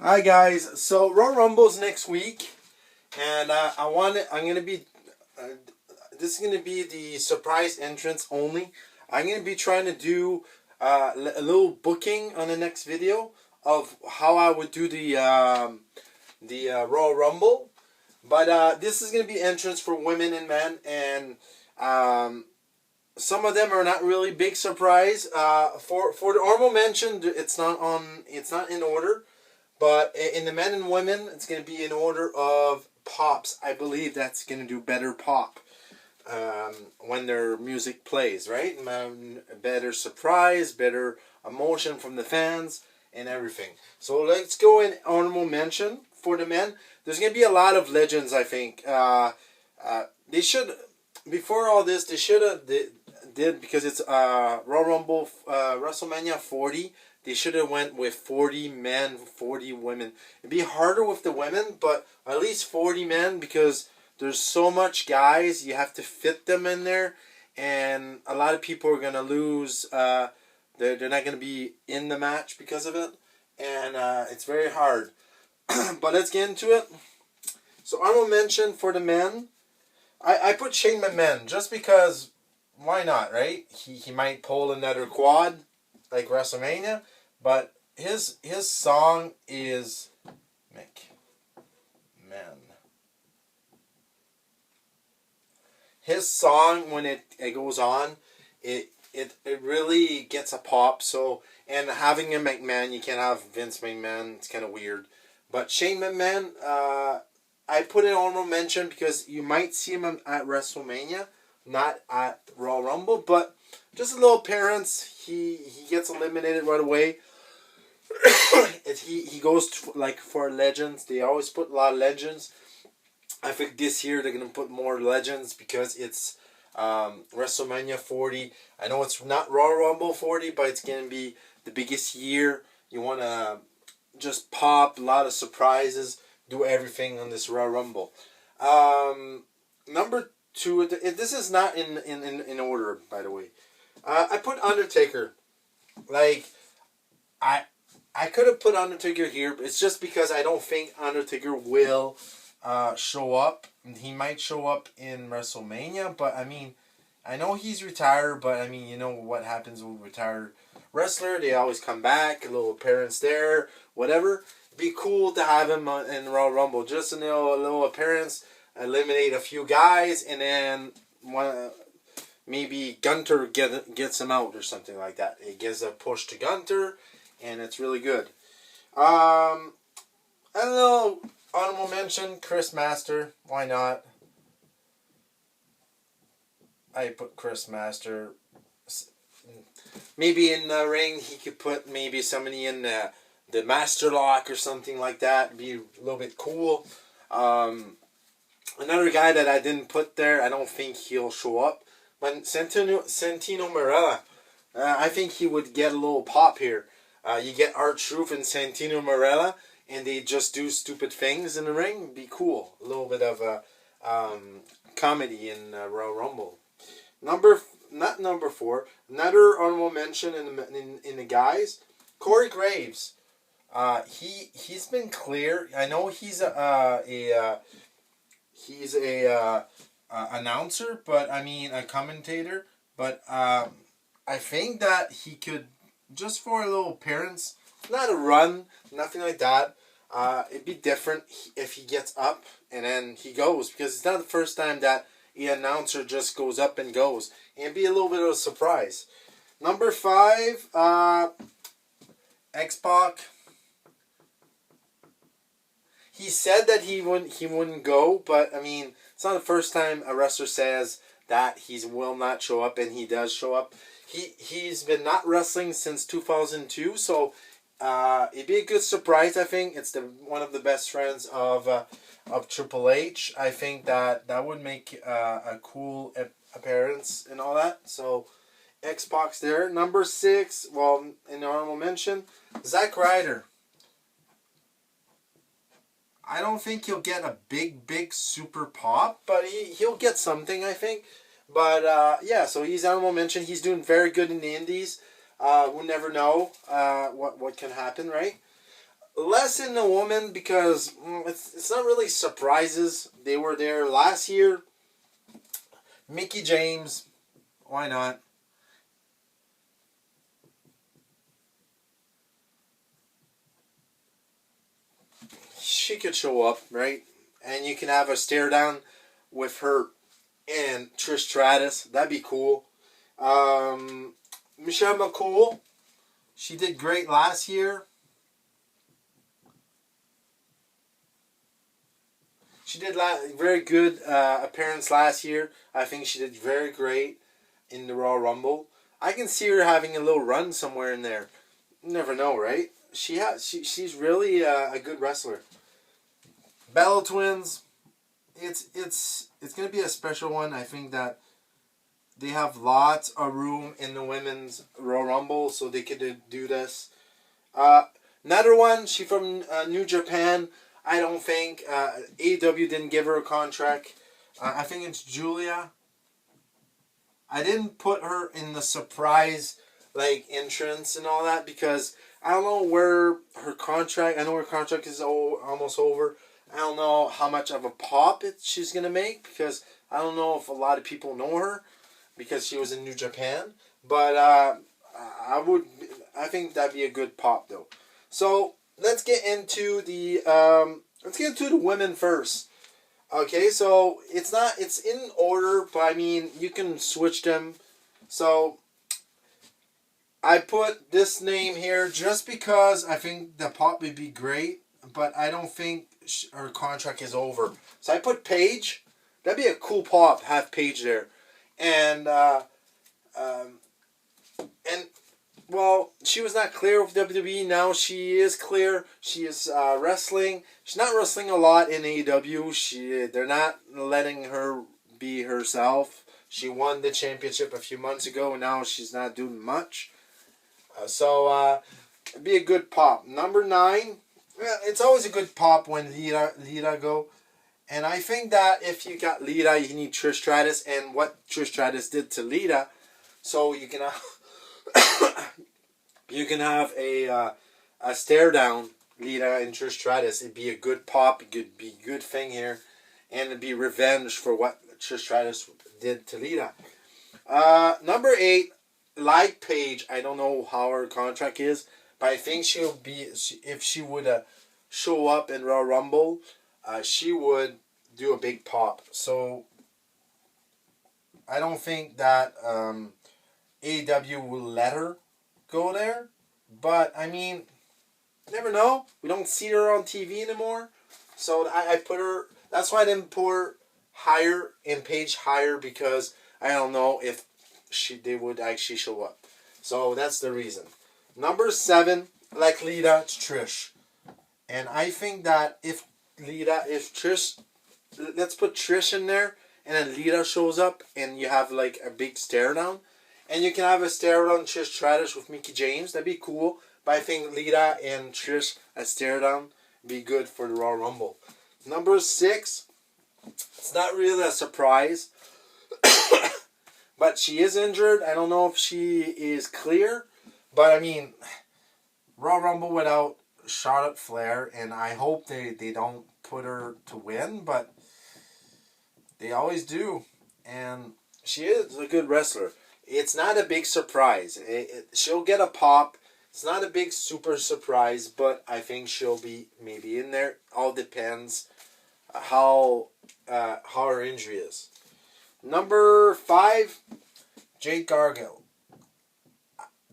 Hi guys, so Royal Rumble's next week, and I'm gonna be. Uh, this is gonna be the surprise entrance only. I'm gonna be trying to do a little booking on the next video of how I would do the Royal Rumble, but this is gonna be entrance for women and men, and some of them are not really big surprise. For the honorable mention, it's not in order. But in the men and women, it's going to be in order of pops. I believe that's going to do better pop when their music plays, right? Better surprise, better emotion from the fans, and everything. So let's go in honorable mention for the men. There's going to be a lot of legends, I think. They should, before all this, they should have did because it's Royal Rumble WrestleMania 40. They should have went with 40 men, 40 women. It'd be harder with the women, but at least 40 men because there's so much guys. You have to fit them in there, and a lot of people are gonna lose. They're not gonna be in the match because of it, and it's very hard. But let's get into it. So I will mention for the men. I put Shane McMahon just because. Why not, right? He might pull another quad like WrestleMania, but his song is McMahon. His song when it goes on, it really gets a pop. So and having a McMahon, you can't have Vince McMahon. It's kind of weird, but Shane McMahon, I put it honorable mention because you might see him at WrestleMania, not at Royal Rumble, but just a little appearance. He gets eliminated right away. He goes to, like for legends. They always put a lot of legends. I think this year they're gonna put more legends because it's WrestleMania 40. I know it's not Royal Rumble 40, but it's gonna be the biggest year. You wanna just pop a lot of surprises, do everything on this Royal Rumble. Number two. This is not in order, by the way. I put Undertaker. Like, I could have put Undertaker here, but it's just because I don't think Undertaker will show up. He might show up in WrestleMania, but I mean, I know he's retired, but I mean, you know what happens with retired wrestler? They always come back, a little appearance there, whatever. It'd be cool to have him in Royal Rumble, just a little appearance, eliminate a few guys, and then maybe Gunter gets him out or something like that. It gives a push to Gunter, and it's really good. I don't know. Honorable mention, Chris Master. Why not? I put Chris Master. Maybe in the ring, he could put maybe somebody in the Master Lock or something like that. It'd be a little bit cool. Another guy that I didn't put there, I don't think he'll show up. But Santino Marella, I think he would get a little pop here. You get R-Truth and Santino Marella, and they just do stupid things in the ring. It'd be cool. A little bit of a comedy in Royal Rumble. Not number 4. Another honorable mention in the guys, Corey Graves. He's been clear. I know he's a announcer, but I mean a commentator. But I think that he could, just for a little appearance, not a run, nothing like that. It'd be different if he gets up and then he goes, because it's not the first time that the announcer just goes up and goes. And it'd be a little bit of a surprise. Number 5, X-Pac. He said that he wouldn't go, but I mean, it's not the first time a wrestler says that he will not show up, and he does show up. He's been not wrestling since 2002, so it'd be a good surprise. I think it's one of the best friends of Triple H. I think that would make a cool appearance and all that. So X-Pac's there. Number 6, well, in honorable mention, Zack Ryder. I don't think he'll get a big super pop, but he'll get something, I think. But yeah, so he's honorable mention. He's doing very good in the Indies. We'll never know what can happen, right? Less in the woman because it's not really surprises. They were there last year. Mickey James, why not? She could show up, right? And you can have a stare down with her and Trish Stratus. That'd be cool. Michelle McCool, she did great last year. She did very good appearance last year. I think she did very great in the Royal Rumble. I can see her having a little run somewhere in there. You never know, right? She's really a good wrestler. Bella Twins, it's gonna be a special one. I think that they have lots of room in the women's Royal Rumble, so they could do this. Another one, she from New Japan. I don't think AEW didn't give her a contract. I think it's Julia. I didn't put her in the surprise like entrance and all that because I don't know where her contract. I know her contract is almost over. I don't know how much of a pop she's gonna make because I don't know if a lot of people know her because she was in New Japan. But I think that'd be a good pop though. So let's get into the women first. Okay, so it's in order, but I mean you can switch them. So I put this name here just because I think the pop would be great, but I don't think her contract is over. So I put Paige. That'd be a cool pop. Have Paige there, and well, she was not clear with WWE. Now she is clear. She is wrestling. She's not wrestling a lot in AEW. They're not letting her be herself. She won the championship a few months ago, and now she's not doing much. So it'd be a good pop. Number 9. It's always a good pop when Lita go. And I think that if you got Lita, you need Trish Stratus, and what Trish Stratus did to Lita, so you can have a stare down Lita and Trish Stratus. It'd be a good pop. It could be a good thing here, and it'd be revenge for what Trish Stratus did to Lita. Number 8, like Paige. I don't know how her contract is, but I think she'll be, if she would show up in Royal Rumble, she would do a big pop. So I don't think that AEW will let her go there. But I mean, never know. We don't see her on TV anymore. So I put her. That's why I didn't put her higher in Paige higher, because I don't know if they would actually show up. So that's the reason. Number 7, like Lita, it's Trish. And I think that if Trish, let's put Trish in there, and then Lita shows up, and you have like a big stare down, and you can have a stare down Trish Stratus with Mickey James. That'd be cool. But I think Lita and Trish a stare down be good for the Royal Rumble. Number 6, it's not really a surprise, but she is injured. I don't know if she is clear, but I mean, Royal Rumble without Charlotte Flair, and I hope they don't put her to win, but they always do, and she is a good wrestler. It's not a big surprise. She'll get a pop. It's not a big super surprise, but I think she'll be maybe in there. All depends how her injury is. Number 5, Jade Cargill.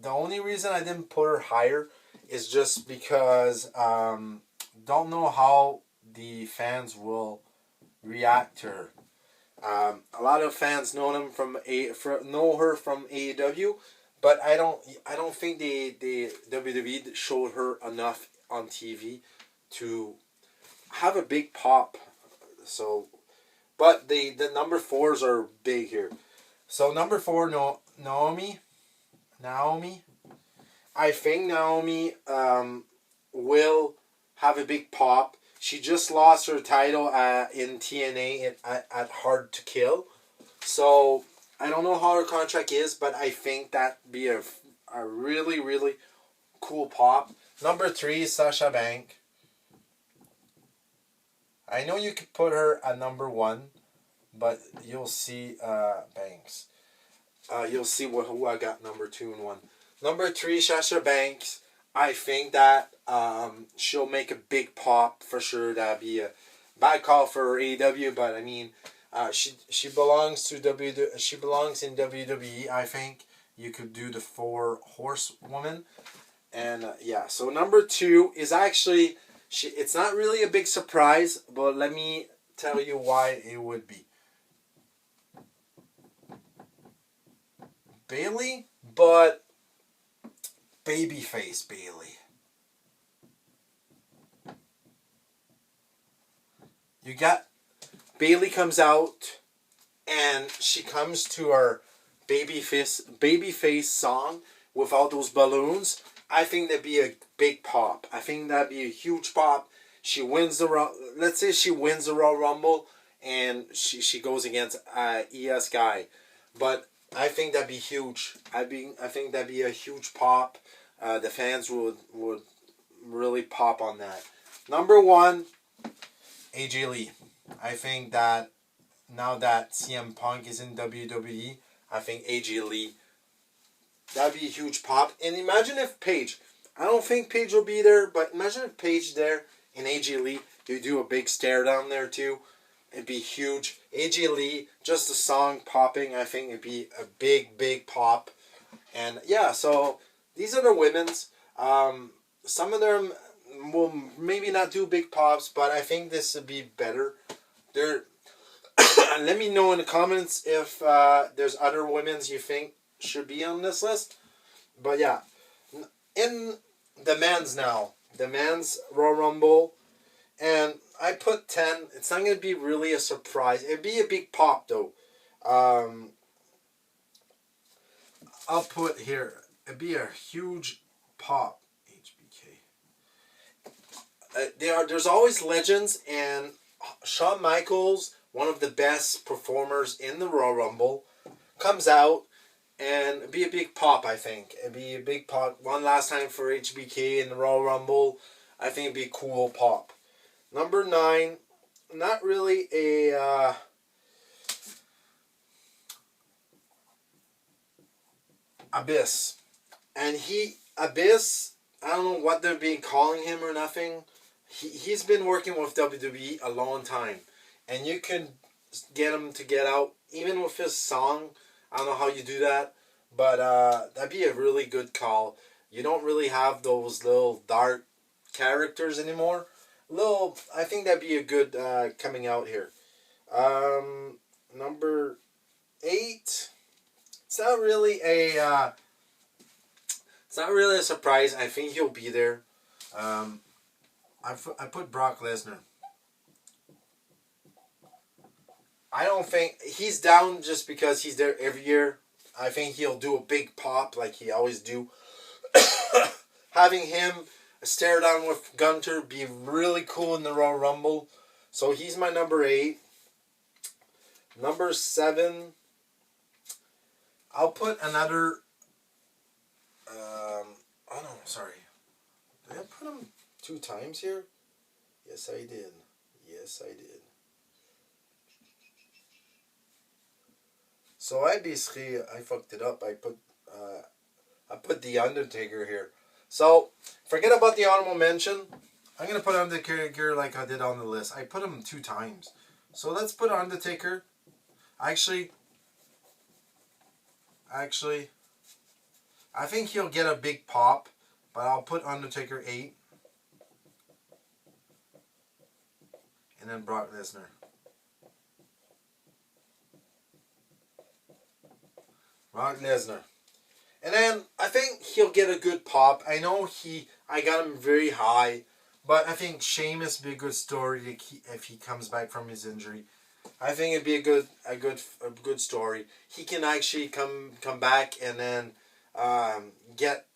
The only reason I didn't put her higher is just because don't know how the fans will react to her. A lot of fans know her from AEW, but I don't think the WWE showed her enough on TV to have a big pop. So, but the number 4s are big here. So number 4, Naomi. I think Naomi will have a big pop. She just lost her title in TNA at Hard to Kill. So I don't know how her contract is, but I think that'd be a really, really cool pop. Number 3, Sasha Bank. I know you could put her at number 1, but you'll see Banks. You'll see who I got number 2 and 1. Number 3, Sasha Banks. I think that she'll make a big pop for sure. That'd be a bad call for AEW, but I mean, she belongs to she belongs in WWE. I think you could do the 4 horsewoman, and yeah. So number 2 is actually she. It's not really a big surprise, but let me tell you why it would be Bailey, but babyface Bailey. You got Bailey comes out and she comes to our babyface song with all those balloons. I think that'd be a big pop. I think that'd be a huge pop. She wins the let's say she wins the Royal Rumble and she goes against ES Guy, but I think that'd be huge. I think that'd be a huge pop. The fans would really pop on that. Number 1, AJ Lee. I think that now that CM Punk is in WWE, I think AJ Lee, that'd be a huge pop. And imagine if Paige, I don't think Paige will be there, but imagine if Paige there and AJ Lee, you do a big stare down there too. It'd be huge. AJ Lee, just the song popping, I think it'd be a big pop. And yeah, so these are the women's. Some of them will maybe not do big pops, but I think this would be better. Let me know in the comments if there's other women's you think should be on this list. But yeah, in the men's now, the men's Royal Rumble, and I put 10. It's not going to be really a surprise. It'd be a big pop though. I'll put here, it'd be a huge pop. There's always legends, and Shawn Michaels, one of the best performers in the Royal Rumble, comes out and it'd be a big pop. I think it'd be a big pop. One last time for HBK in the Royal Rumble. I think it'd be a cool pop. Number 9, not really a Abyss, and Abyss. I don't know what they're being calling him or nothing. He's been working with WWE a long time, and you can get him to get out even with his song. I don't know how you do that, but that'd be a really good call. You don't really have those little dark characters anymore. I think that'd be a good coming out here. Number 8. It's not really a surprise. I think he'll be there. I put Brock Lesnar. I don't think he's down just because he's there every year. I think he'll do a big pop like he always do. Having him stare down with Gunter be really cool in the Royal Rumble. So he's my number 8. Number 7. I'll put another. Oh no, sorry. Did I put him 2 times here? Yes, I did. Yes, I did. So I fucked it up. I put the Undertaker here. So forget about the honorable mention. I'm gonna put Undertaker like I did on the list. I put him 2 times. So let's put Undertaker. Actually, I think he'll get a big pop, but I'll put Undertaker 8. And then Brock Lesnar. Brock Lesnar. And then I think he'll get a good pop. I know I got him very high, but I think Sheamus would be a good story if he comes back from his injury. I think it'd be a good story. He can actually come back and then get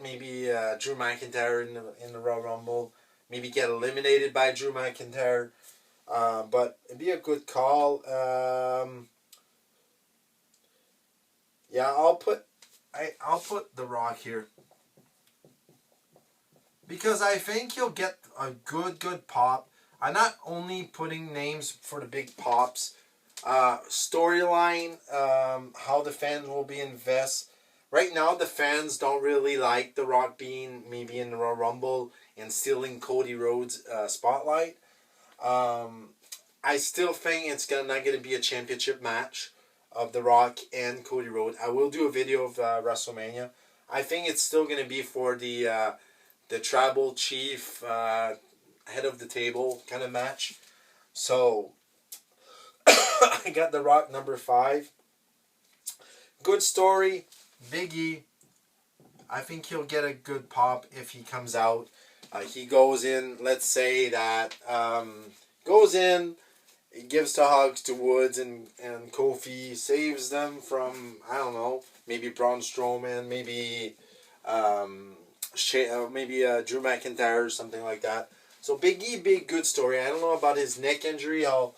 maybe Drew McIntyre in the Royal Rumble. Maybe get eliminated by Drew McIntyre. But it'd be a good call. Yeah, I'll put The Rock here. because I think he'll get a good pop. I'm not only putting names for the big pops. Storyline, how the fans will be invest. Right now, the fans don't really like The Rock being maybe in the Royal Rumble and stealing Cody Rhodes' spotlight. I still think it's not gonna be a championship match of The Rock and Cody Rhodes. I will do a video of WrestleMania. I think it's still gonna be for the tribal chief head of the table kind of match. So I got The Rock number 5. Good story. Big E. I think he'll get a good pop if he comes out. He goes in, let's say that, goes in, he gives the hugs to Woods and Kofi, saves them from, I don't know, maybe Braun Strowman, maybe Drew McIntyre or something like that. So Big E, big good story. I don't know about his neck injury, how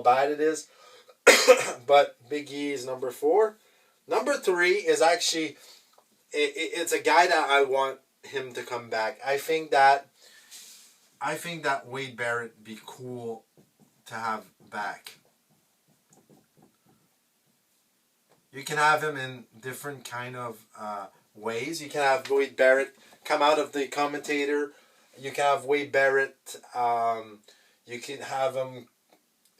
bad it is, but Big E is number 4. Number 3 is actually, it's a guy that I want him to come back. I think that Wade Barrett would be cool to have back. You can have him in different kind of ways. You can have Wade Barrett come out of the commentator. You can have Wade Barrett. You can have him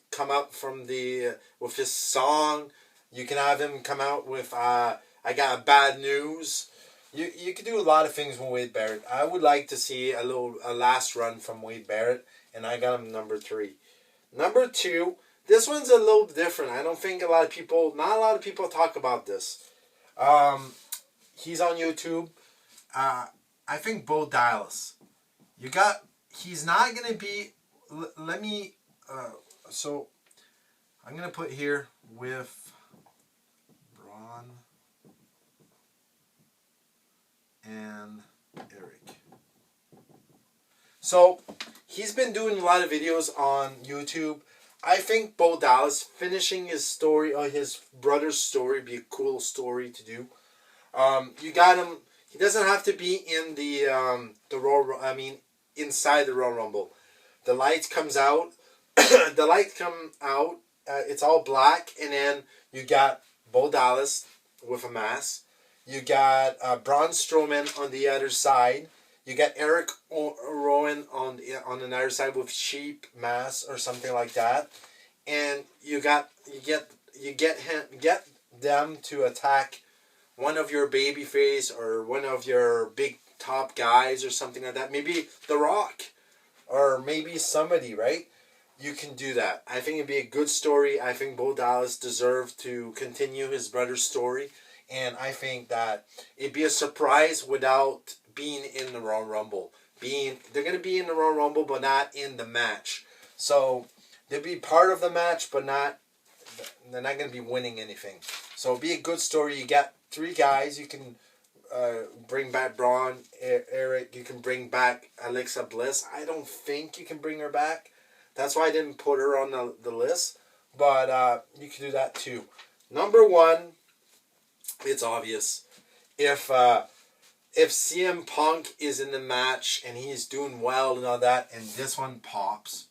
come out from with his song. You can have him come out with I got bad news. You can do a lot of things with Wade Barrett. I would like to see a last run from Wade Barrett, and I got him number 3. Number 2, this one's a little different. I don't think not a lot of people talk about this. He's on YouTube. I think Bo Dallas. He's not going to be, so I'm going to put here with Braun and Eric. So he's been doing a lot of videos on YouTube. I think Bo Dallas finishing his story, or his brother's story, be a cool story to do. You got him. He doesn't have to be in inside the Royal Rumble. The lights comes out. The lights come out. It's all black, and then you got Bo Dallas with a mask. You got Braun Strowman on the other side. You got Eric Rowan on another side with sheep mask or something like that, and you get them to attack one of your babyface or one of your big top guys or something like that. Maybe The Rock, or maybe somebody, right? You can do that. I think it'd be a good story. I think Bo Dallas deserves to continue his brother's story, and I think that it'd be a surprise without being in the Royal Rumble. They're going to be in the Royal Rumble, but not in the match. So they'll be part of the match, but they're not going to be winning anything. So it'll be a good story. You got 3 guys. You can bring back Braun, Eric. You can bring back Alexa Bliss. I don't think you can bring her back. That's why I didn't put her on the list. But you can do that too. Number 1, it's obvious. If CM Punk is in the match and he's doing well and all that, and this one pops,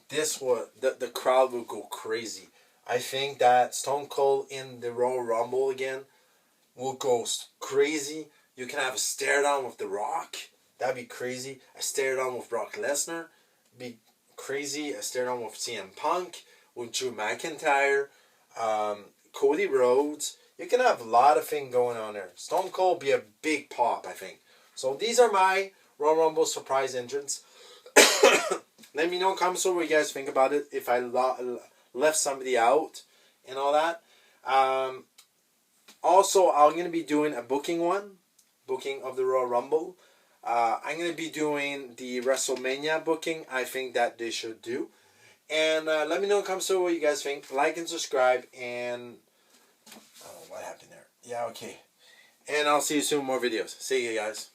the crowd will go crazy. I think that Stone Cold in the Royal Rumble again will go crazy. You can have a stare down with The Rock. That'd be crazy. A stare down with Brock Lesnar. Be crazy. A stare down with CM Punk, with Drew McIntyre, Cody Rhodes. You can have a lot of things going on there. Stone Cold be a big pop, I think. So these are my Royal Rumble surprise entrants. Let me know in the comments what you guys think about it. If I left somebody out and all that. Also, I'm going to be doing a booking of the Royal Rumble. I'm going to be doing the WrestleMania booking. I think that they should do. And let me know in the comments what you guys think. Like and subscribe. And what happened there? Yeah, okay. And I'll see you soon. More videos. See you guys.